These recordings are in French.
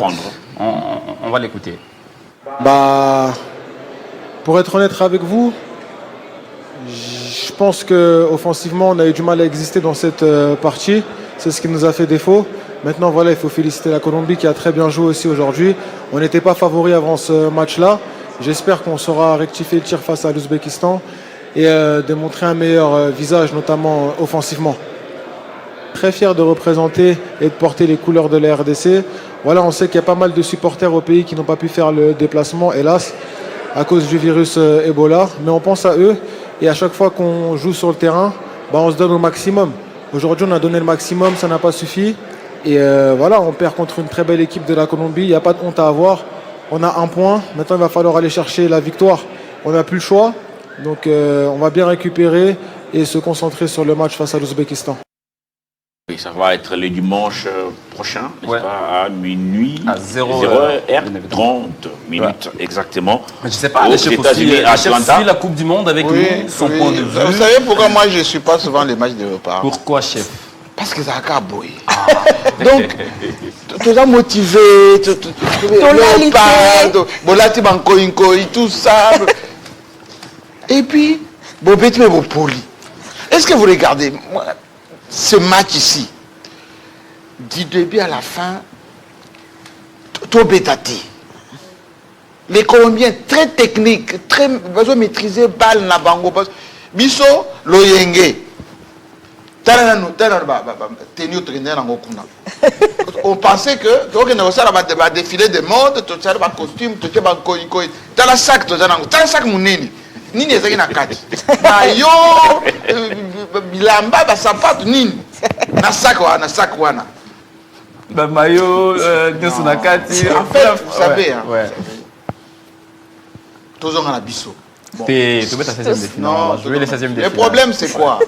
comprendre. On va l'écouter. Bah, pour être honnête avec vous, je pense qu'offensivement, on a eu du mal à exister dans cette partie. C'est ce qui nous a fait défaut. Maintenant, voilà, il faut féliciter la Colombie qui a très bien joué aussi aujourd'hui. On n'était pas favori avant ce match-là. J'espère qu'on saura rectifier le tir face à l'Ouzbékistan et démontrer un meilleur visage, notamment offensivement. Très fier de représenter et de porter les couleurs de la RDC. Voilà, on sait qu'il y a pas mal de supporters au pays qui n'ont pas pu faire le déplacement, hélas, à cause du virus Ebola. Mais on pense à eux et à chaque fois qu'on joue sur le terrain, bah, on se donne au maximum. Aujourd'hui, on a donné le maximum, ça n'a pas suffi. Et voilà, on perd contre une très belle équipe de la Colombie. Il n'y a pas de honte à avoir. On a un point. Maintenant, il va falloir aller chercher la victoire. On n'a plus le choix. Donc, on va bien récupérer et se concentrer sur le match face à l'Ouzbékistan. Oui, ça va être le dimanche prochain, n'est-ce pas, à minuit, à 0h30 minutes exactement. Mais je ne sais pas, le chef suit la Coupe du Monde avec nous, son point de vue. Vous savez pourquoi moi je ne suis pas souvent les matchs de repas? Pourquoi, chef? Parce que ça a qu'à bouillir. Donc, tu es motivé, tu es tout ça. Et puis, est-ce que vous regardez ce match ici, du début à la fin, tout bétati. Les Colombiens très techniques, très besoin maîtriser balle na bango. Biso loyenge. On pensait que ça va défiler de mode, tout ça va costume, tout ça va koikoi. T'as la sac, tout ça t'as la sac mouneni. Nini ezaki na kati. Mayo bilamba ba sapato nini. Na sac wana. Ba mayo nyoso na kati. En fait, vous savez hein. Tozonga na biso. Tu mets ta 16e de finale. Je vais les 16e de finale. Le problème c'est quoi?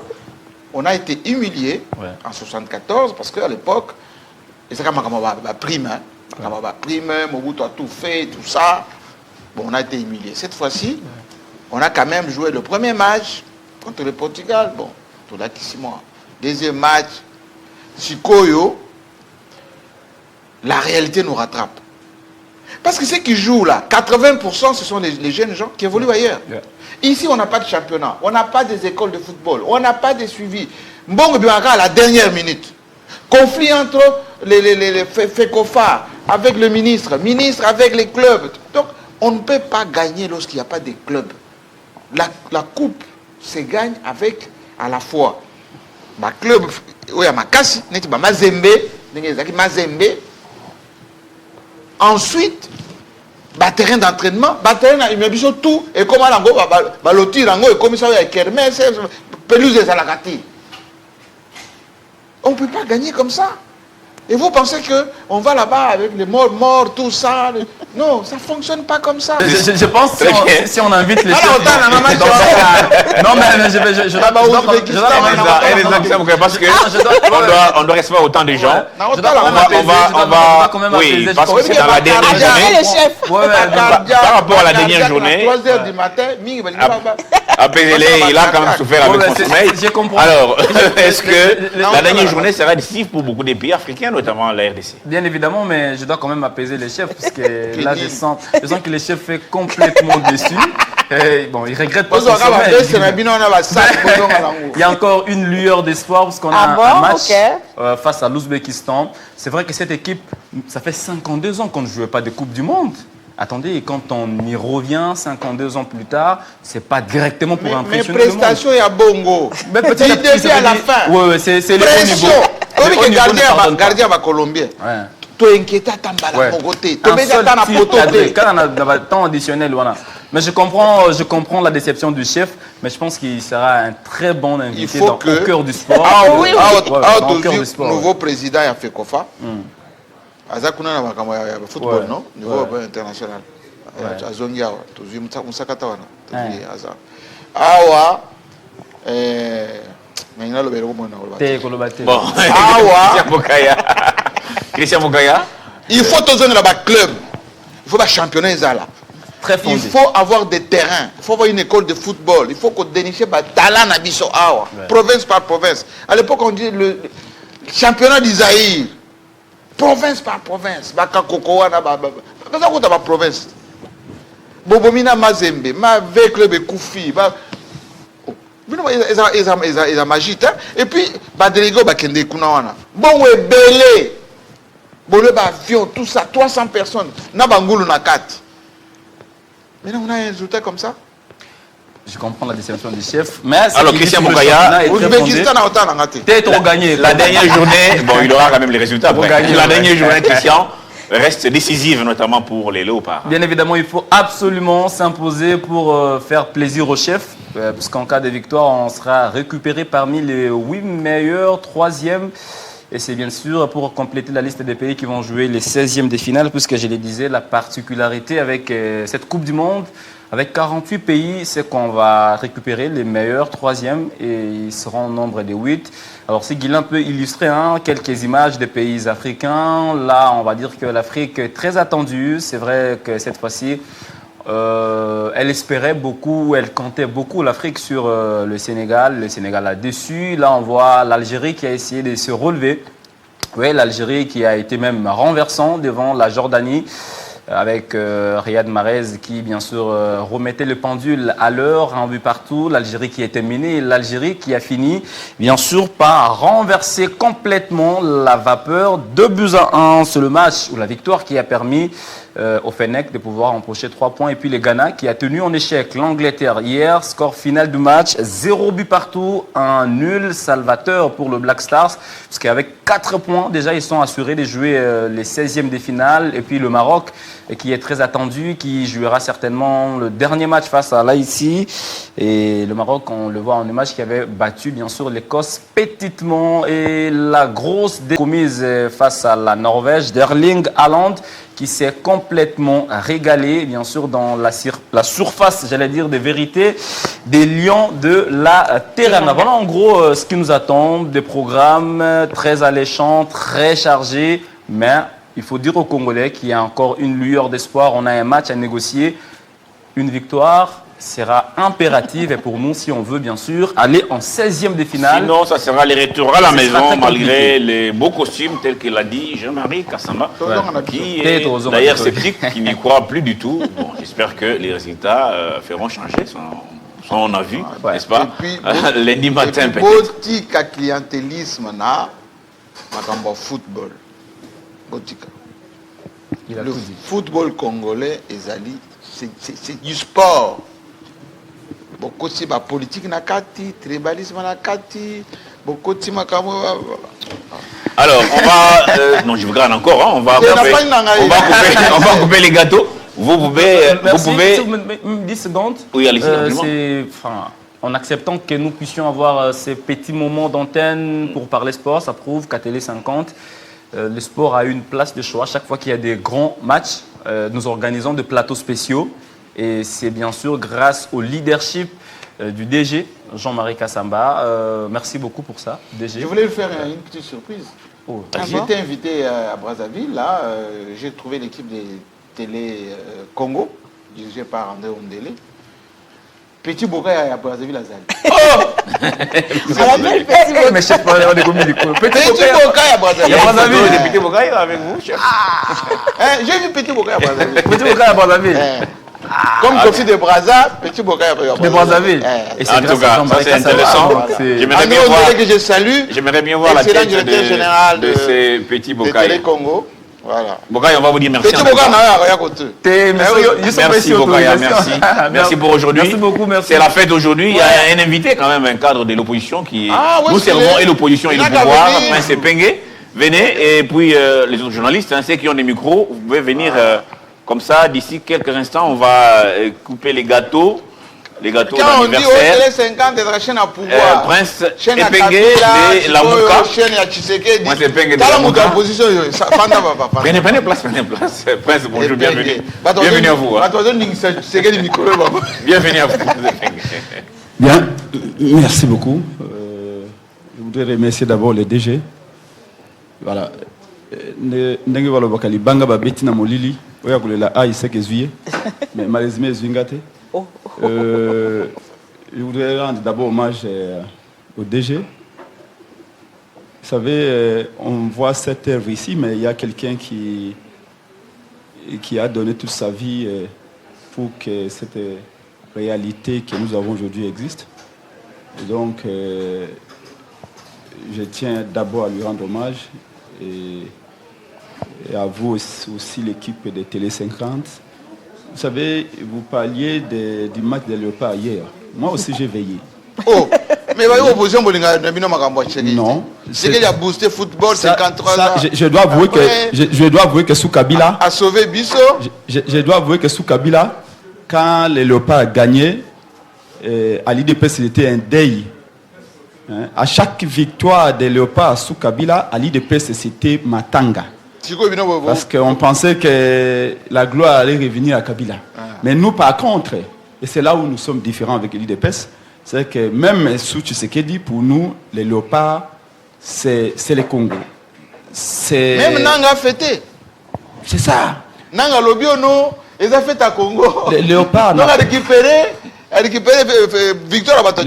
On a été humilié en 74 parce qu'à l'époque, et c'est comme ma prime, Mobutu a tout fait, tout ça. Bon, on a été humilié. Cette fois-ci, on a quand même joué le premier match contre le Portugal. Bon, tout là, 6 mois. Deuxième match, Sikoyo, la réalité nous rattrape. Parce que ceux qui jouent là, 80% ce sont les jeunes gens qui évoluent ailleurs. Ici, on n'a pas de championnat, on n'a pas des écoles de football, on n'a pas de suivi. Mbongo Bianca à la dernière minute. Conflit entre les FECOFA avec le ministre avec les clubs. Donc, on ne peut pas gagner lorsqu'il n'y a pas de clubs. La coupe se gagne avec à la fois ma club, oui, ma Kassi, Mazembe. Ensuite, terrain d'entraînement, terrain il tout et comment on lotir et comme ça avec Kermès, pelouse des alagati. On ne peut pas gagner comme ça. Et vous pensez qu'on va là-bas avec les morts, tout ça. Non, ça ne fonctionne pas comme ça. Je pense que si on invite les chefs... Non, mais je dois parce qu'on doit recevoir autant de gens. On va quand même apaiser. Parce que c'est dans la dernière journée. Par rapport à la dernière journée. 3h du matin, apaiser-les, il a quand même souffert avec son sommeil. Alors, est-ce que la dernière journée sera décisive pour beaucoup de pays africains, notamment la RDC? Bien évidemment, mais je dois quand même apaiser les chefs parce que là, je sens que le chef est complètement déçu. Bon, il regrette pas son sommeil. Il y a encore une lueur d'espoir parce qu'on a un match face à l'Ouzbékistan. C'est vrai que cette équipe, ça fait 52 ans qu'on ne jouait pas de Coupe du Monde. Attendez, quand on y revient 52 ans plus tard, c'est pas directement pour impressionner le monde. Mais prestations, il y a bongo. Mais peut-être à la fin. Oui, c'est le haut niveau. Oui, gardien va colombien. Tu es inquiété à Tambala, mon côté. Tu es dans la photo. Quand on a temps additionnel, voilà. Mais je comprends la déception du chef, mais je pense qu'il sera un très bon invité au cœur du sport. Au cœur du sport. Nouveau président a fait Kofa. Azakuna na makambo ya football non niveau international azongia tuzwi musakata wana tuzwi aza awa ngina lobero mona kolobate bon awa Christian Mokaya il faut tozonga la club il faut ba championnat ezala très fondé. Il faut avoir des terrains, il faut avoir une école de football, il faut qu'on déniche ba talent na biso awa province par province. À l'époque on dit le championnat d'Isaïr. province par province. Bakakokoana, ba province. Bobomina Mazembe, ma V club Koufi, ils ont magie. Et puis, délégué Bakende Kunawana. Bon, ouais, belé. Bon, le avion, tout ça, 300 personnes. Na Bangoulou na 4. Mais là, on a un résultat comme ça. Je comprends la déception du chef. Mais alors, Christian Boukaya, peut-être gagner. La dernière journée, bon, il aura quand même les résultats. La dernière journée, Christian reste décisive, notamment pour les Léopards. Bien évidemment, il faut absolument s'imposer pour faire plaisir au chef. Parce qu'en cas de victoire, on sera récupéré parmi les 8 meilleurs 3e. Et c'est bien sûr pour compléter la liste des pays qui vont jouer les 16e de finale, puisque je le disais, la particularité avec cette Coupe du Monde, avec 48 pays, c'est qu'on va récupérer les meilleurs 3e et ils seront au nombre de 8. Alors si Guilain peut illustrer quelques images des pays africains, là on va dire que l'Afrique est très attendue. C'est vrai que cette fois-ci, elle espérait beaucoup, elle comptait beaucoup l'Afrique sur le Sénégal. Le Sénégal a déçu. Là on voit l'Algérie qui a essayé de se relever. Oui, l'Algérie qui a été même renversant devant la Jordanie, avec Riyad Mahrez qui, bien sûr, remettait le pendule à l'heure, un but partout. L'Algérie qui était menée, l'Algérie qui a fini, bien sûr, par renverser complètement la vapeur. 2-1, c'est le match ou la victoire qui a permis au Fennec de pouvoir empocher 3 points. Et puis le Ghana qui a tenu en échec l'Angleterre hier. Score final du match, 0 but partout, un nul salvateur pour le Black Stars. Parce qu'avec 4 points, déjà, ils sont assurés de jouer les 16e des finales. Et puis le Maroc, qui est très attendu, qui jouera certainement le dernier match face à l'Haïti. Et le Maroc, on le voit en image, qui avait battu bien sûr l'Écosse petitement. Et la grosse commise face à la Norvège d'Erling Haaland, qui s'est complètement régalé, bien sûr, dans la surface, j'allais dire, des vérités des lions de la terre. Voilà en gros ce qui nous attend, des programmes très alléchants, très chargés, mais il faut dire aux Congolais qu'il y a encore une lueur d'espoir. On a un match à négocier. Une victoire sera impérative et pour nous, si on veut bien sûr aller en 16e de finale. Sinon, ça sera les retours à la maison malgré les beaux costumes tels qu'il l'a dit Jean-Marie Kassamba, qui est d'ailleurs sceptique, qui n'y croit plus du tout. Bon, j'espère que les résultats feront changer son avis, n'est-ce pas? Lundi matin peut-être. Botika clientélisme na makambo football. Botika. Le football congolais ezali c'est du sport. Beaucoup de politique na kati, tribalisme na kati, beaucoup de alors on va non je vous garde encore on va couper les gâteaux. Vous pouvez 10 secondes. Oui, allez-y. En acceptant que nous puissions avoir ces petits moments d'antenne pour parler sport, ça prouve qu'à Télé 50, le sport a une place de choix. Chaque fois qu'il y a des grands matchs, nous organisons des plateaux spéciaux. Et c'est bien sûr grâce au leadership du DG, Jean-Marie Kassamba. Merci beaucoup pour ça, DG. Je voulais lui faire une petite surprise. J'ai été invité à Brazzaville. Là, j'ai trouvé l'équipe de Télé Congo, dirigée par André Ondele. Petit Boukaya à Brazzaville, Azali. Mais chef, on est commis du coup. Petit Boukaya à Brazzaville. Petit Boukaya avec vous, chef. J'ai vu Petit Boukaya à Brazzaville. Petit Boukaya à Brazzaville. Comme Kofi de Brazza, Petit Boukaya de Brazzaville. En tout cas, ça c'est intéressant. J'aimerais bien voir que je salue. J'aimerais bien voir la tête de ces petits Boukaya. Télé Congo. Voilà. Boukaya, on va vous dire merci. Petit Boukaya n'a rien à côté. Merci Boukaya, merci. Merci pour aujourd'hui. Merci beaucoup, merci. C'est la fête aujourd'hui. Il y a un invité quand même, un cadre de l'opposition qui nous servons et l'opposition et le pouvoir. Prince Pengue, venez et puis les autres journalistes, ceux qui ont des micros, vous pouvez venir. Comme ça, d'ici quelques instants, on va couper les gâteaux d'anniversaire. Quand on dit Télé 50, c'est la chaîne à pouvoir. Prince Epenge et la Mouka. Chaîne à Tshisekedi. Moi, c'est Epenge de la Mouka. Prenez place. Prince, bonjour, bienvenue. Bienvenue à vous. Bienvenue à vous. Bien, merci beaucoup. Je voudrais remercier d'abord le DG. Voilà. Ndenge wala bakali banga ba betina molili oya kulela iseke zuye mais malheureusement zwingate je voudrais rendre d'abord hommage au DG. Vous savez, on voit cette œuvre ici, mais il y a quelqu'un qui a donné toute sa vie pour que cette réalité que nous avons aujourd'hui existe. Et donc, je tiens d'abord à lui rendre hommage et à vous aussi l'équipe de Télé 50. Vous savez, vous parliez du match de Léopard hier. Moi aussi, j'ai veillé. Oh, mais l'opposition, non. C'est qu'il a boosté football 53 ans. Je dois avouer que sous Kabila a sauvé Bisso. Je dois avouer que sous Kabila, quand les Léopards a gagné, à l'IDPS, c'était un deuil. Hein? À chaque victoire des Léopards sous Kabila, à l'IDPS, c'était Matanga. Parce qu'on pensait que la gloire allait revenir à Kabila. Mais nous, par contre, et c'est là où nous sommes différents avec l'IDPS, c'est que même sous Tshisekedi, pour nous, les Léopards, c'est le Congo. Même Nanga a fêté. C'est ça. Nanga Lobiono, ils ont fait à Congo. Les Léopards. Nanga a récupéré Victor Abato.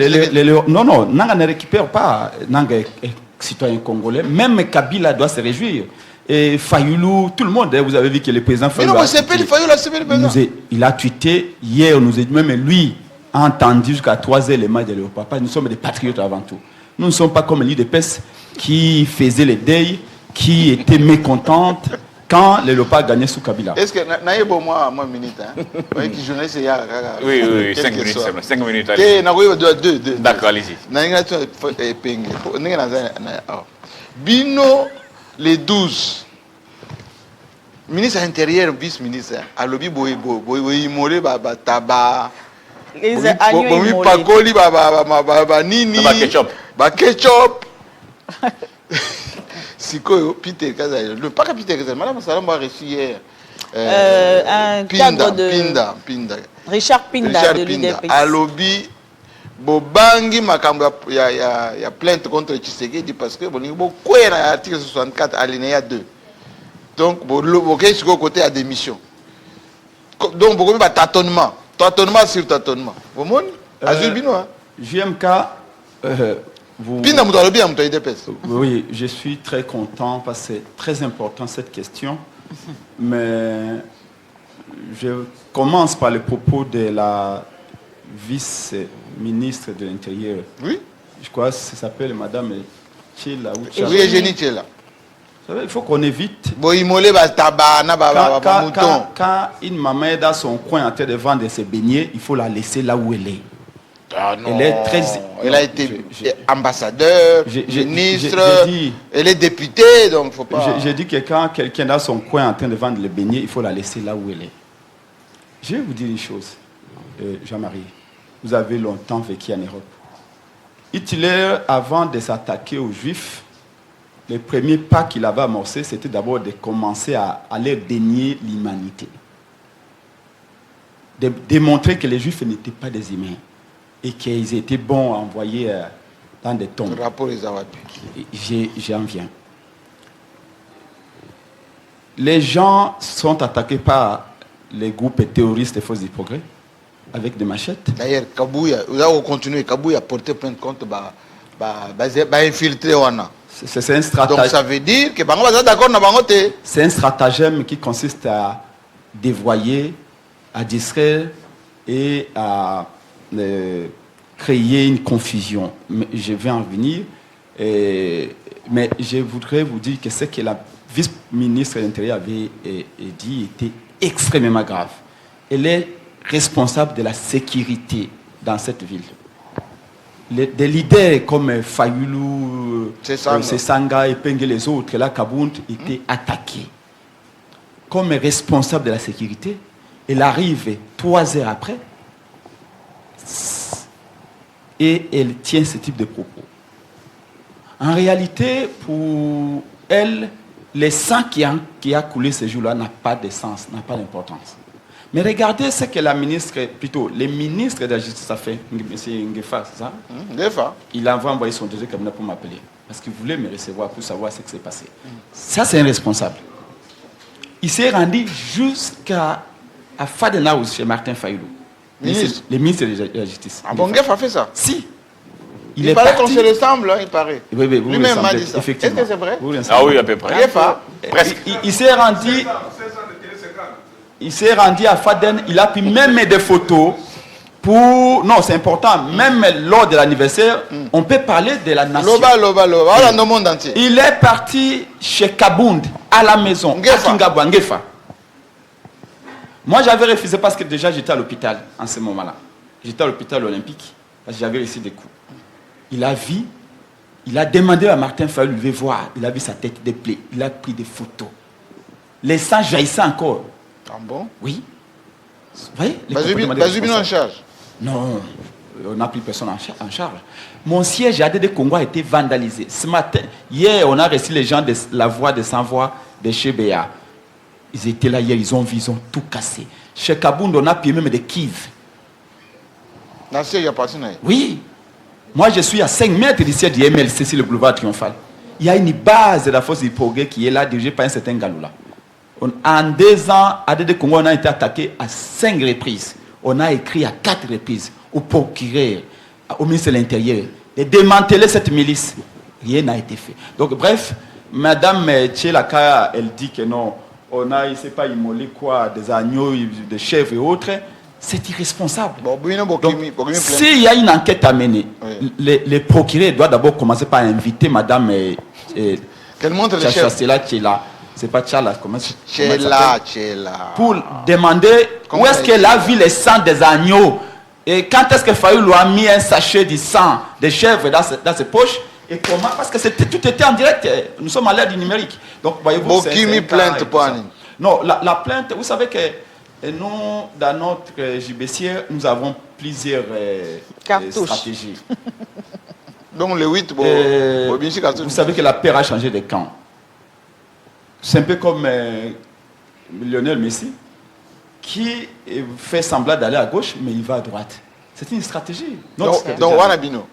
Non, Nanga ne récupère pas. Nanga est citoyen congolais. Même Kabila doit se réjouir. Et Fayoulou, tout le monde, vous avez vu que le président Fayoulou. Il a tweeté hier, même lui a entendu jusqu'à 3 heures les matchs de Léopard. Nous sommes des patriotes avant tout. Nous ne sommes pas comme l'IDPS qui faisait les deuils, qui était mécontente quand les Léopards gagnaient sous Kabila. Est-ce que naïe bon moi minute qui journaliste il y a oui 5 minutes c'est bon 5 minutes allez. Deux. D'accord, allez-y. Bino les 12 ministre intérieur vice-ministre à lobby boy imolé taba bomi pakoli nini ba ketchup sikoyo Peter Kaza le pas Peter Kaza madame Salamba a reçu hier un cadre de Pinda Richard Pinda de l'UDPS à lobby bobangi makambo ya plainte contre Tshisekedi parce que bolingi bokwena article 64 alinéa 2 donc boké sur côté à démission donc bokomi ba tâtonnement sur tâtonnement bomoni azul bino JMK vous... Oui, je suis très content parce que c'est très important cette question. Mais je commence par le propos de la vice-ministre de l'Intérieur. Oui. Je crois que ça s'appelle Madame Tchela. Oui, Eugénie Tchela. Il faut qu'on évite. Quand une maman est dans son coin en train de vendre ses beignets, il faut la laisser là où elle est. Ah non. Elle a été ambassadeur, ministre, elle est députée, donc faut pas... J'ai dit que quand quelqu'un est dans son coin en train de vendre les beignets, il faut la laisser là où elle est. Je vais vous dire une chose, Jean-Marie. Vous avez longtemps vécu en Europe. Hitler, avant de s'attaquer aux Juifs, le premier pas qu'il avait amorcé, c'était d'abord de commencer à aller dénier l'humanité. De démontrer que les Juifs n'étaient pas des humains. Et qu'ils étaient bons à envoyer dans des tombes. Le rapport les a J'en viens. Les gens sont attaqués par les groupes terroristes et forces du progrès avec des machettes. D'ailleurs, Kabouya, vous allez continuer. Kabouya a porté plainte contre infiltré. C'est un stratagème. Donc ça veut dire que d'accord na bangote. C'est un stratagème qui consiste à dévoyer, à distraire et à créer une confusion. Mais je vais en venir. Mais je voudrais vous dire que ce que la vice-ministre de l'Intérieur avait dit était extrêmement grave. Elle est responsable de la sécurité dans cette ville. Des leaders comme Fayoulou, Sesanga et Pengue les autres, là, Kabound, étaient attaqués. Comme responsable de la sécurité, elle arrive 3 heures après et elle tient ce type de propos. En réalité, pour elle, le sang qui a coulé ce jour-là n'a pas de sens, n'a pas d'importance. Mais regardez ce que la ministre, plutôt le ministre de la Justice a fait, M. Ngefa, c'est ça? Ngefa. Il a envoyé son deuxième cabinet pour m'appeler, parce qu'il voulait me recevoir pour savoir ce qui s'est passé. Ça, c'est un responsable. Il s'est rendu jusqu'à Fadenaouz chez Martin Fayoulou. Le ministre de la Justice. Ah bon, Ngefa a fait ça? Si. Il paraît qu'on se ressemble, il paraît. Oui, lui-même m'a dit ça. Est-ce que c'est vrai? Ah oui, à peu près. Presque. Il s'est rendu... Il s'est rendu à Faden, il a pris même des photos pour... Non, c'est important. Même lors de l'anniversaire, on peut parler de la nation. Loba. Voilà, dans le monde entier. Il est parti chez Kabound, à la maison, à Kingabwa, Ngefa. Moi, j'avais refusé parce que déjà, j'étais à l'hôpital en ce moment-là. J'étais à l'hôpital olympique, parce que j'avais reçu des coups. Il a vu, il a demandé à Martin Fayulu de le voir. Il a vu sa tête de plaie. Il a pris des photos. Les sangs jaillissaient encore. Ah bon? Oui. Vous voyez? Bazubino en charge? Non, on n'a plus personne en charge. Mon siège à ADD Congo a été vandalisé. Ce matin, hier, on a reçu les gens de la voix de sans-voix de chez Béa. Ils étaient là hier, ils ont vu, ils ont tout cassé. Chez Kabound, on a payé même des kives. Dans ce siège, il y a passé. Oui. Moi, je suis à 5 mètres du siège du MLC sur le boulevard Triomphal. Il y a une base de la force du progrès qui est là, dirigée par un certain Galoula. En 2 ans, ADD Congo, on a été attaqué à 5 reprises. On a écrit à 4 reprises au procureur, au ministre de l'Intérieur, de démanteler cette milice. Rien n'a été fait. Donc, bref, Madame Tchelaka, elle dit que non, on a, il ne sait pas, immolé quoi, des agneaux, des chèvres et autres. C'est irresponsable. Donc, s'il y a une enquête à mener, oui, les procureurs doivent d'abord commencer par inviter Madame qu'elle montre les chefs. C'est pas Tchala, comment Tchala. Pour demander où est-ce qu'elle a vu le sang des agneaux et quand est-ce que Fayulu a mis un sachet de sang des chèvres dans ses poches et comment, parce que tout était en direct, nous sommes à l'ère du numérique. Donc voyez-vous, c'est plainte pour non, la plainte, vous savez que nous, dans notre JBC, nous avons plusieurs stratégies. Donc le 8, vous savez que la paire a changé de camp. C'est un peu comme Lionel Messi qui fait semblant d'aller à gauche, mais il va à droite. C'est une stratégie. Donc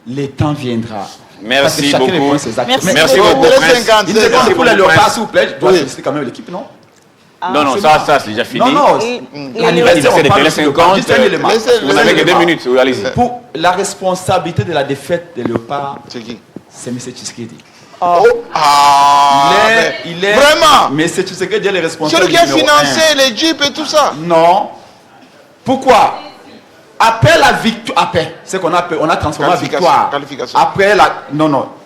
le temps viendra. Merci beaucoup. Merci beaucoup. Une seconde pour le repas, s'il vous plaît. Je dois féliciter quand même l'équipe, non? Non, ça c'est déjà fini. Non, l'anniversaire de Télé 50. Vous n'avez que 2 minutes, allez-y. Pour la responsabilité de la défaite de Léopard, c'est qui? C'est M. Tshisekedi. Il est vraiment. Mais c'est Tshisekedi est responsable. C'est lui qui a financé les jeeps et tout ça. Non. Pourquoi? Après la victoire, après, c'est qu'on a transformé en victoire. Après la,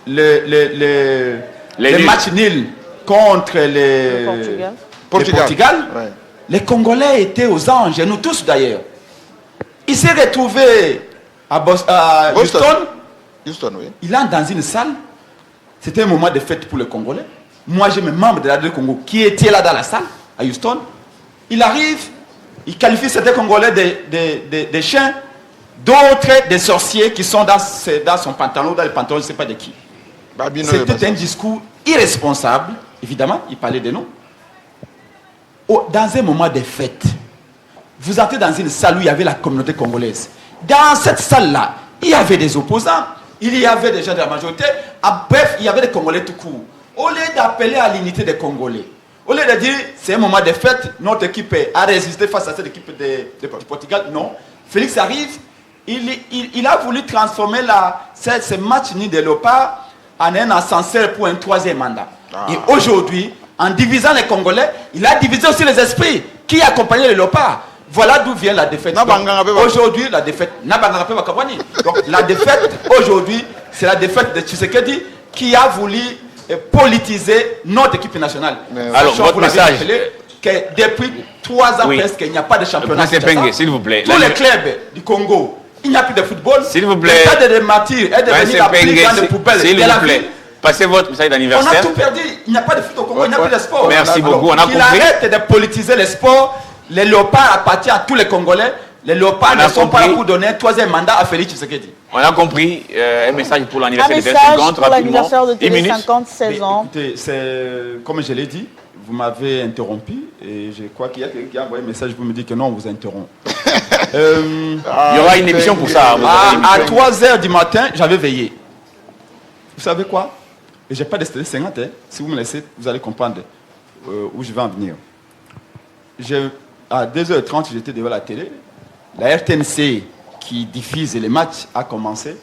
le match nul contre le Portugal. Ouais. Les Congolais étaient aux anges, et nous tous d'ailleurs. Il s'est retrouvé à Houston. Oui. Il entre dans une salle. C'était un moment de fête pour les Congolais. Moi, j'ai mes membres de l'ADD Congo qui étaient là dans la salle, à Houston. Il arrive, il qualifie certains Congolais des chiens, d'autres des sorciers qui sont dans son pantalon, dans le pantalon, je ne sais pas de qui. C'était un discours irresponsable, évidemment, il parlait de nous. Dans un moment de fête, vous entrez dans une salle où il y avait la communauté congolaise. Dans cette salle-là, il y avait des opposants, il y avait des gens de la majorité. Bref, il y avait des Congolais tout court. Au lieu d'appeler à l'unité des Congolais, au lieu de dire c'est un moment de fête, notre équipe a résisté face à cette équipe du Portugal, non. Félix arrive, il a voulu transformer ce match ni de Léopard en un ascenseur pour un 3e mandat. Et aujourd'hui, en divisant les Congolais, il a divisé aussi les esprits qui accompagnaient les Léopards. Voilà d'où vient la défaite. Aujourd'hui, la défaite. Donc la défaite aujourd'hui, c'est la défaite de Tshisekedi qui a voulu politiser notre équipe nationale. Alors, votre message que depuis 3 ans presque, il n'y a pas de championnat. S'il vous plaît. Tous les clubs du Congo, il n'y a plus de football. S'il vous plaît. Le stade de Martyrs est devenu la plus grande poubelle de la ville. Passez votre message d'anniversaire. On a tout perdu. Il n'y a pas de foot au Congo, il n'y a plus de sport. Merci beaucoup. On a compris. Il arrête de politiser le sport. Les Léopards appartiennent à tous les Congolais. Les Léopards ne sont pas là pour donner un 3e mandat à Félix Tshisekedi. On a compris. Un message pour l'anniversaire de Télé 50. Pour l'anniversaire de Télé 50, 16 ans. Écoutez, comme je l'ai dit, vous m'avez interrompu et je crois qu'il y a quelqu'un qui a envoyé un message pour me dire que non, on vous interrompt. Il y aura une émission pour ça. À 3h du matin, j'avais veillé. Vous savez quoi? Et je n'ai pas de Télé 50. Si vous me laissez, vous allez comprendre où je vais en venir. À 2h30, j'étais devant la télé. La RTNC qui diffuse les matchs a commencé.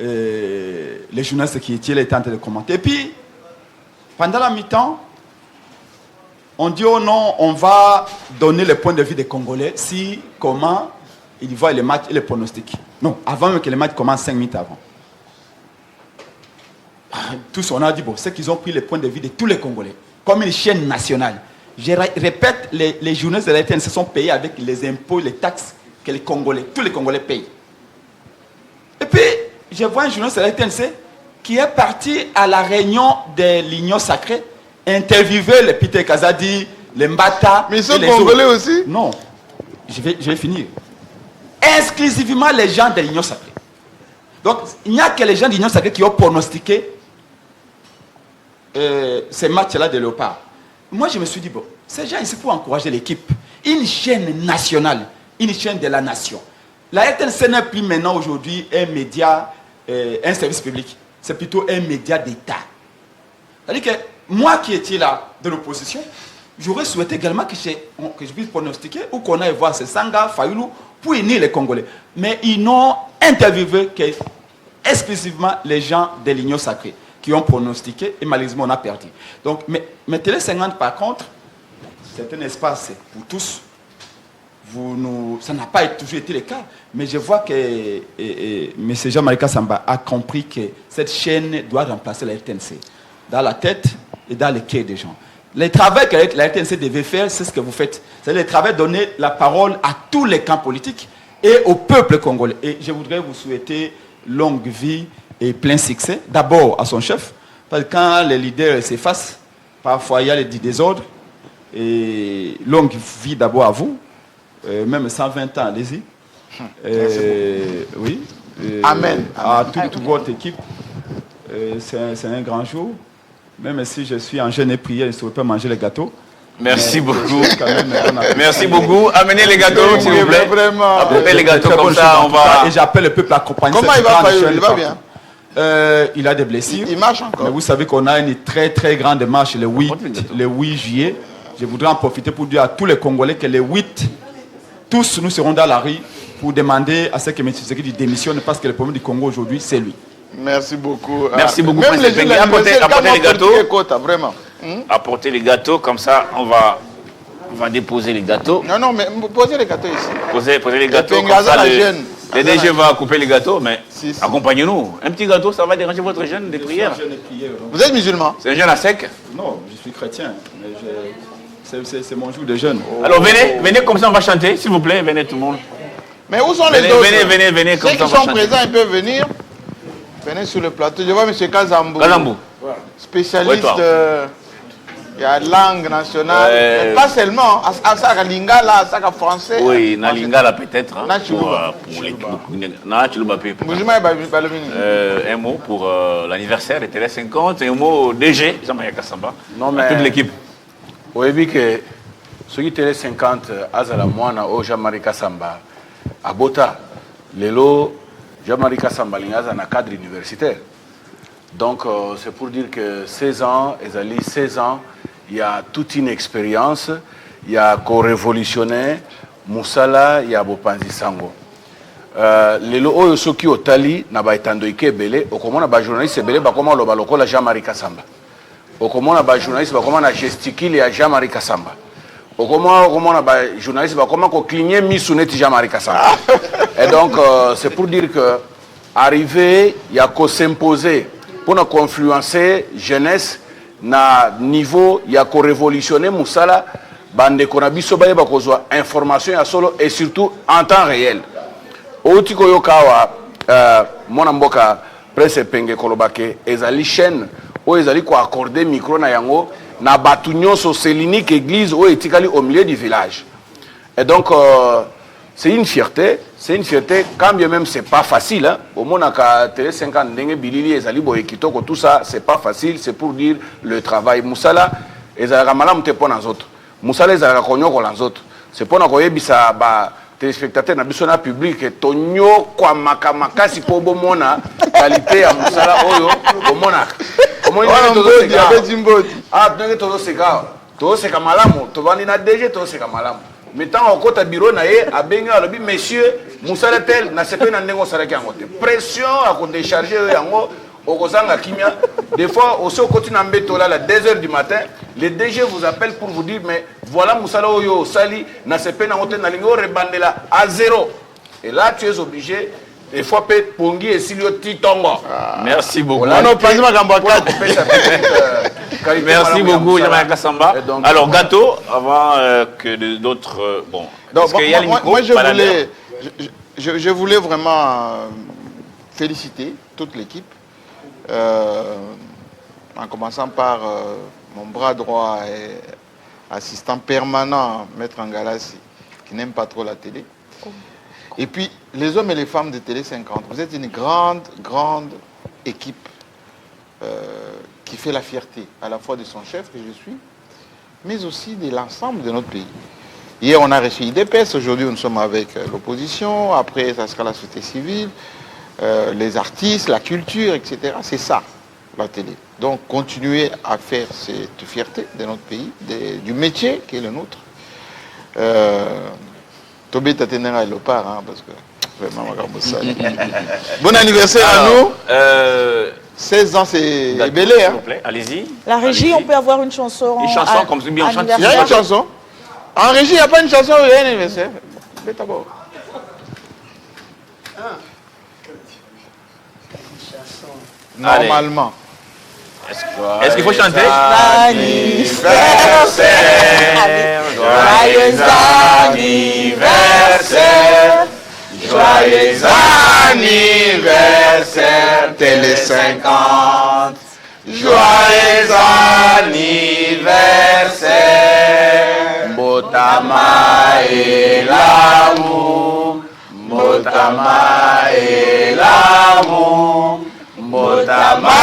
les journalistes qui étaient là étaient en train de commenter. Et puis, pendant la mi-temps, on dit, oh non, on va donner le point de vue des Congolais, comment ils voient les matchs et les pronostics. Non, avant même que les matchs commencent 5 minutes avant. Tous, on a dit, bon, c'est qu'ils ont pris le point de vue de tous les Congolais, comme une chaîne nationale. Je répète, les journalistes de la RTNC sont payés avec les impôts, les taxes que les Congolais, tous les Congolais payent. Et puis, je vois un journaliste de la RTNC qui est parti à la réunion de l'Union Sacrée, interviewer les Peter Kazadi, les Mbata. Mais ils sont Congolais aussi? Non, je vais finir. Exclusivement les gens de l'Union Sacrée. Donc, il n'y a que les gens de l'Union Sacrée qui ont pronostiqué ces matchs-là de Léopard. Moi, je me suis dit, bon, ces gens ici pour encourager l'équipe. Une chaîne nationale, une chaîne de la nation. La RTNC n'est plus maintenant aujourd'hui un média, un service public. C'est plutôt un média d'État. C'est-à-dire que moi qui étais là de l'opposition, j'aurais souhaité également que je puisse pronostiquer ou qu'on aille voir ces Sanga, Fayoulou pour unir les Congolais. Mais ils n'ont interviewé exclusivement les gens de l'Union Sacrée qui ont pronostiqué et malheureusement on a perdu. Donc, mais Télé 50 par contre, c'est un espace pour tous. Ça n'a pas toujours été le cas, mais je vois que M. Jean-Marie Kassamba a compris que cette chaîne doit remplacer la RTNC dans la tête et dans le cœur des gens. Le travail que la RTNC devait faire, c'est ce que vous faites. C'est le travail de donner la parole à tous les camps politiques et au peuple congolais. Et je voudrais vous souhaiter longue vie et plein succès. D'abord à son chef, parce que quand les leaders s'effacent, parfois il y a des désordres. Et longue vie d'abord à vous. Même 120 ans, allez-y. Oui. Amen. À toute votre équipe, c'est un grand jour. Même si je suis en jeûne et prière, je ne saurais pas manger les gâteaux. Merci beaucoup. Merci beaucoup. Amenez les gâteaux, s'il vous plaît. Vraiment. Apportez les gâteaux comme ça, on va... Et j'appelle le peuple à accompagner. Comment il va faire? Il va bien? Il a des blessures. Il marche encore. Mais vous savez qu'on a une très très grande marche le 8 juillet. Je voudrais en profiter pour dire à tous les Congolais que le 8, tous nous serons dans la rue pour demander à ce que M. Tshisekedi démissionne parce que le problème du Congo aujourd'hui, c'est lui. Merci beaucoup. Merci beaucoup. Même les gens apportez les gâteaux. Vraiment. Apportez les gâteaux, comme ça, on va déposer les gâteaux. Non, mais posez les gâteaux ici. Posez les gâteaux, comme ça, le DG va couper les gâteaux, mais accompagnez-nous. Un petit gâteau, ça va déranger votre jeûne des prières. Vous êtes musulman? C'est un jeûne à sec? Non, je suis chrétien, mais c'est mon jour de jeûne. Alors venez comme ça, on va chanter, s'il vous plaît, venez tout le monde. Mais où sont les autres? Venez comme ça. Ceux qui sont présents, ils peuvent venir. Venez sur le plateau. Je vois M. Kazambou. Spécialiste. Il y a langue nationale. Mais pas seulement. À ça, lingala, à ça, français. Oui, na lingala peut-être. Un mot pour l'anniversaire de Télé 50 et un mot au DG, Jean-Marie Kassamba. Non, mais toute l'équipe. Vous avez vu que ceux qui Télé 50, Azala Moana, Jean-Marie Kassamba, à Bota, Lelo, Jean-Marie Kassamba, dans un cadre universitaire. Donc, c'est pour dire que 16 ans, 16 ans, il y a toute une expérience, il y a co-révolutionnaire, Moussala, il y a Bopanzi Sango. Lelo oyo soki otali na ba etandoike ebele okomona ba journaliste ebele bakoma loba lokola Jean-Marie Kassamba. Okomona ba journaliste bakoma na gesticule ya Jean-Marie Kassamba. Okomona ba journaliste bakoma ko cligner misu neti Jean-Marie Kassamba. Et donc c'est pour dire que arriver il y a ko s'imposer pour nous influencer jeunesse na niveau il y a ko révolutionner Moussala bande konabiso baye bakozwa information ya solo et surtout en temps réel. Otiko yokawa mona mboka presse penge kolobake ezali chaîne o ezali ko accorder micro na yango na batu nyonso selinique église o etikali au milieu du village. Et donc c'est une fierté quand bien même c'est pas facile hein. Au monde ka Télé 50 ndenge bilili ezali boye kitoko tout ça c'est pas facile, c'est pour dire le travail Moussala ezalaka malamu te pona nzoto. Moussala ezalaka konyoko la nzoto. C'est pona koyebisa ba téléspectateurs na biso na public tonyo kwa makamaka po bomona qualité ya Moussala oyo bomona comment il to seka malamu to bani na DG to seka malamu Mais tant au côté bureau naé a benga alobi monsieur musala tel na sepe na ndengo sala ki angote. Pression à qu'on décharger yango au kozanga kimia. Des fois aussi au côté na mbeto là 2h du matin, les DG vous appellent pour vous dire mais voilà musala oyo sali na sepe na ngote na lingo rebandela à 0. Et là tu es obligé des fois peut pongi et silio titongo. Merci beaucoup. Merci beaucoup, Jean-Marie Kassamba. Alors, gâteau, avant que d'autres... bon, donc, moi, je voulais vraiment féliciter toute l'équipe, en commençant par mon bras droit et assistant permanent, Maître Angalassi, qui n'aime pas trop la télé. Et puis, les hommes et les femmes de Télé 50, vous êtes une grande, grande équipe qui fait la fierté à la fois de son chef, que je suis, mais aussi de l'ensemble de notre pays. Hier, on a reçu IDPS, aujourd'hui, nous sommes avec l'opposition, après, ça sera la société civile, les artistes, la culture, etc. C'est ça, la télé. Donc, continuer à faire cette fierté de notre pays, du métier qui est le nôtre. Tobé Tatenera et Lopar, hein, parce que vraiment, bon anniversaire à nous. 16 ans, c'est belé. Hein. Allez-y. La régie, on peut avoir une chanson. Une chanson comme ça, bien on chante. Il y a une chanson. En régie, il n'y a pas une chanson, il y a un anniversaire. D'abord. Normalement. Est-ce qu'il faut chanter? Anniversaire, joyeux anniversaire, joyeux anniversaire, Télé 50. Joyeux anniversaire, Mbotama et l'amour, Mbotama et l'amour, Mbotama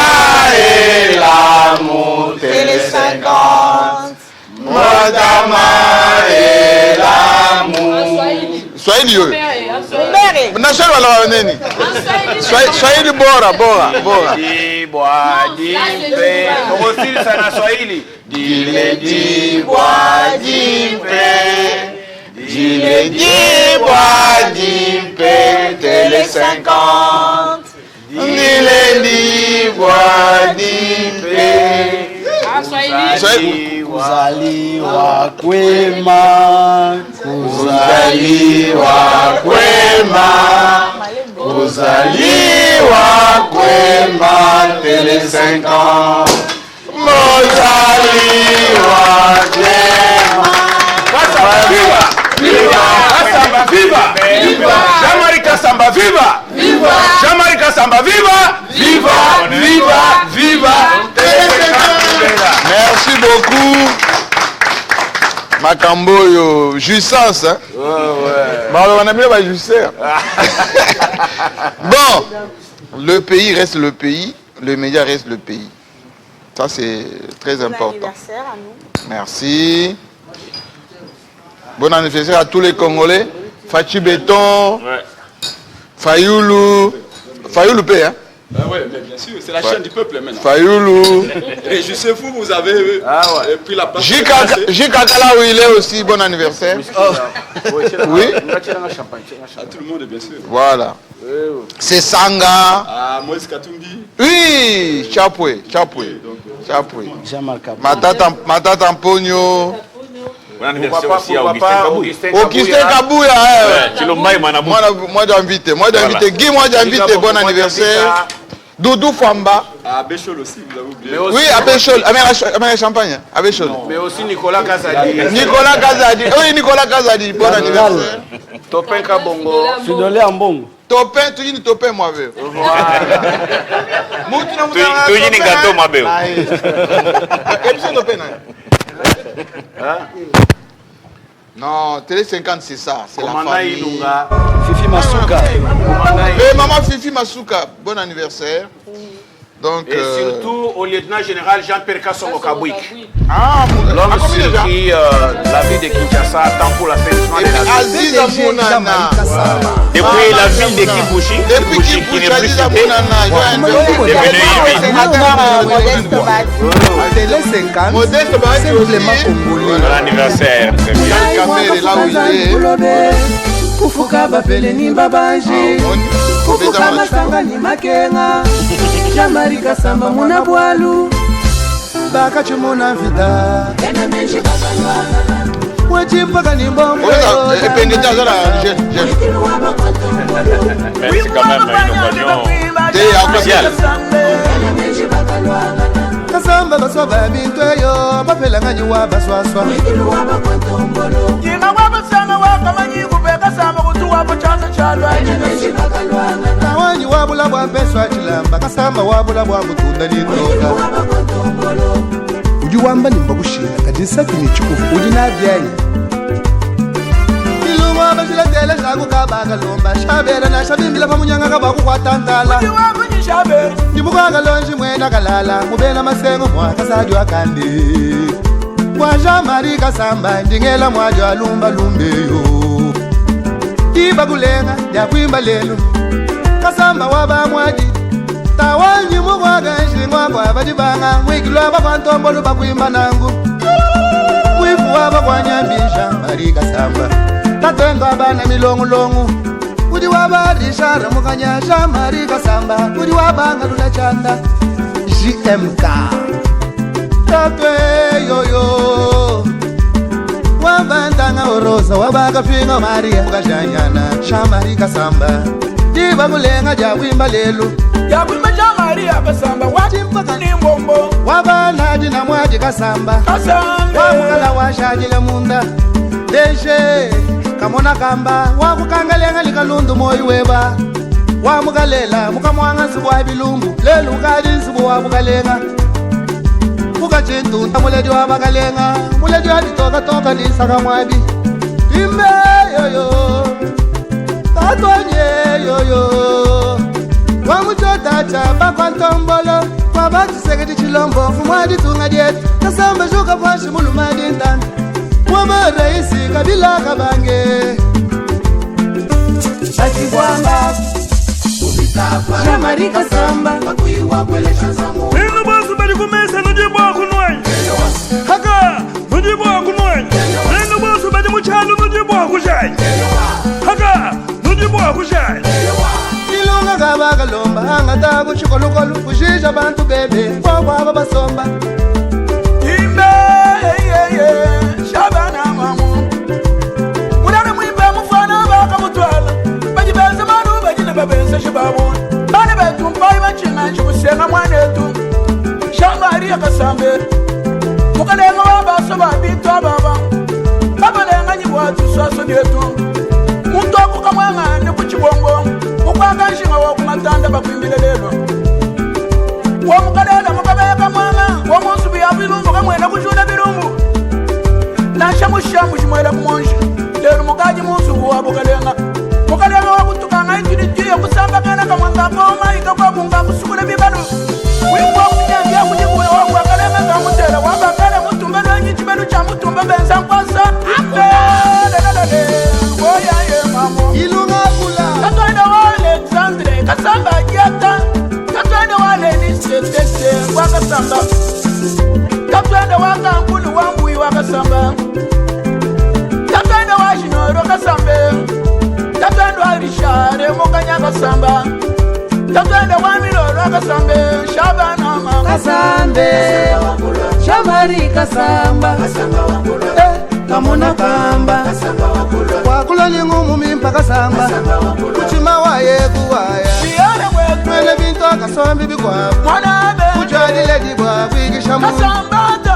et l'amour, Télé 50. Mbotama et l'amour. Soyez lieu. Soyez du bora. Télé 50. Kuzaliwa kwema, Télé 50. Mozaliwa kwema. Viva! Jean-Marie Kassamba, viva! Jean-Marie Kassamba, viva! Merci beaucoup. Makamboyo, jouissance. Hein? On a mis la jouissance. Bon, le pays reste le pays, le média reste le pays. Ça, c'est très important. Bon anniversaire à nous. Merci. Bon anniversaire à tous les Congolais. Fachi Béton, Fayoulou. Fayoulou P, hein? Ah ouais, mais bien sûr, c'est la chaîne du peuple maintenant. Fayoulou. Et je sais vous avez pris la place. Jikakala où il est aussi, bon anniversaire. Oui. À tout le monde, bien sûr. Voilà. C'est Sanga. Ah, Moïse Katumbi. Oui, Chapoué. Matata Mpogno. Bon anniversaire aussi à Augustin Kabouya. Moi d'inviter. Guy, moi d'inviter. Bon anniversaire. Doudou Famba. À Béchol aussi, vous avez oublié. Oui, à Béchol. Amérique Champagne. À Béchol. Mais aussi Nicolas Kazadi. Oui, Nicolas Kazadi. Bon anniversaire. Topin Kabongo. Fidolé en bon. Topin, tu dis Topin, moi, veux. Tu dis gâteau, moi, veux. Non, Télé 50, c'est ça. C'est la famille. Fifi Masuka. Maman Fifi Masuka, bon anniversaire. Donc, et surtout au lieutenant général Jean-Pierre Kassongo Kabouik. L'homme sur qui la ville de Kinshasa attend pour l'assainissement de la ville. Aziz Amounana. Depuis la ville de Kibushi, qui n'est plus citée, Modeste Badi Bon anniversaire, c'est bien. Kamere là où il est. Kufuka bapeleni babanji kufuka masanga ni makenga Jamari Kasamba muna bwalu baka chimuna vida wachipaka ni bombo Mais c'est quand même une occasion spéciale. Kasamba baswa babintu eyo bapelangani wa baswaswa Kawanyi wabula bwa mpeswa chilamba Kasamba wabula bwa mutunda lindoka Uji wamba nimba kushina Kadisa kini chukufu uji nabyenye Ilumu wabashila tele shaku kabaga lomba Shabera na shabimbila pamunyanga kabaku kwa tantala Nibukaga lonji mwenda kalala Mubela masengo mwaka sajwa kandi Kwa Jamari Kasamba Ndingela mwajwa lumba lumbeyo Iba kulenga yakwimba lelo Kasamba waba mwadi Tawanyi mugwaga nshingwa kwa badibanga Mwikilwa babantombolo bakwimba nangu Mwifu waba kwa nyambisha Mari Kasamba Tatendo abana milongu Udi waba rishara mukanyasha Mari Kasamba Udi waba ngalula chanda JMK Tatwe yoyo Wabandanga orosa wabaga pinga Maria Mukashanyana Shamari Kasamba Diba kulenga jawimba lelu Jawimba Maria Kasamba Wachimpaka ni mbombo Wabanaji na mwaji Kasamba Wamukala washajile munda Deshe Kamona kamba Wakukangalenga likalundu moi weba Wamukalela Mukamwanga nsibu wa bilumbu Lelu kadi nsibu wa mukalenga Muka chintu muledi wa bakalenga muledi wa toka nisaka mwabi Timbe yoyo Tatonye yoyo Wamuchota chapa kwa ntombolo Kwa bati seketi chilombo Fumwadi tunga dietu Kasamba shuka fashi mulumadi ntani Wama raisi kabila kabange Ati wamba Jamari Kasamba Wakuiwa kwele chanzamu Nino basu bali kumesa nujibu wa kunwai Haka nujibu wa kunwai Nino basu bali mchalo nujibu wa kushai Haka nujibu wa kushai Ilunga gabaga lomba Hanga tabu chukolukolu Kujisha bantu bebe Kwa waba basomba Imbe Shabana mamu Mudane mwimbe mufana baka mutwala Bajibenza manu bajina babenza shibabu Bane betu mbai bachinga Chibusenga mwanetu Jamari Kasambe Mukalenga wabaso babitu ababa Babalenga nyibwatu swaso dietu Muntu akukamwanga ni kuchibongo Ukwaga nshinga wakumatanda bakwimbile lelo Wamukalela mukabeka mwanga Wamusubi ya bilumbu kamwena kuchuna bilumbu Nashamushamu chimwela kumonji Lelo mukaji musubu wabukalenga Mukalenga wakutukanga itulitiye kusamba kena kamwanga Koma ikakwa kunga kusukule bibanu Wimbo kunyambia kujibuya wakuakalenga kamutela Wabakale mutumbelo nyichimelu cha mutumbe benza mkwasa Woya ye mamu Ilunga kula Katoida wa Alexandre Kasamba kiata Katoida wa Lenistetete Wakasamba Katoida wa kankulu wa mbui wakasamba Katoida wa Shinoro kasambe Katoida wa Richard Mokanya kasamba Katoida wa Miloro kasambe Shabana mama Kasambe Jamari Kasamba Kamona kamba Wakula lingumu mimpa Kasamba Kuchima waye kuwaya Mwele binto kasombi bikwa Kuchadi ledi bwa Kwigisha mungu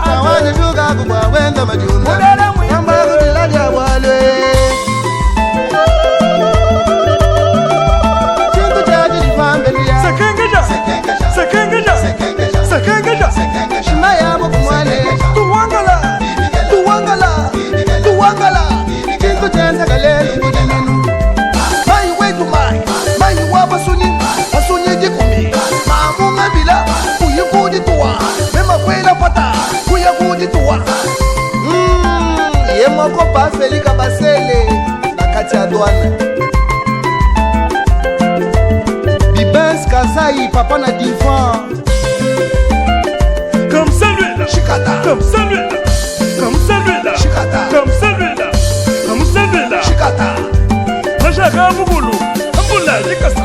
Kawanye shuka kubwa Wenda majunda Kamba kudiladi ya wale Chintu chaji nifambelia Sekengeja Sekengeja Sekengeja Shima ya muku mwane Tuwangala Tuwangala Chintu chenza kaleli kujiminu Mayi wetu mayi Mayi wapa suni Asunye jikumi Mamu mabila Ngai, papa na divan. Comme celui-là, Chikata. comme celui-là, comme celui-là, Chikata. comme celui-là, comme celui-là. Chikata. Mashaka Mugulu, Ambula, Jikasa.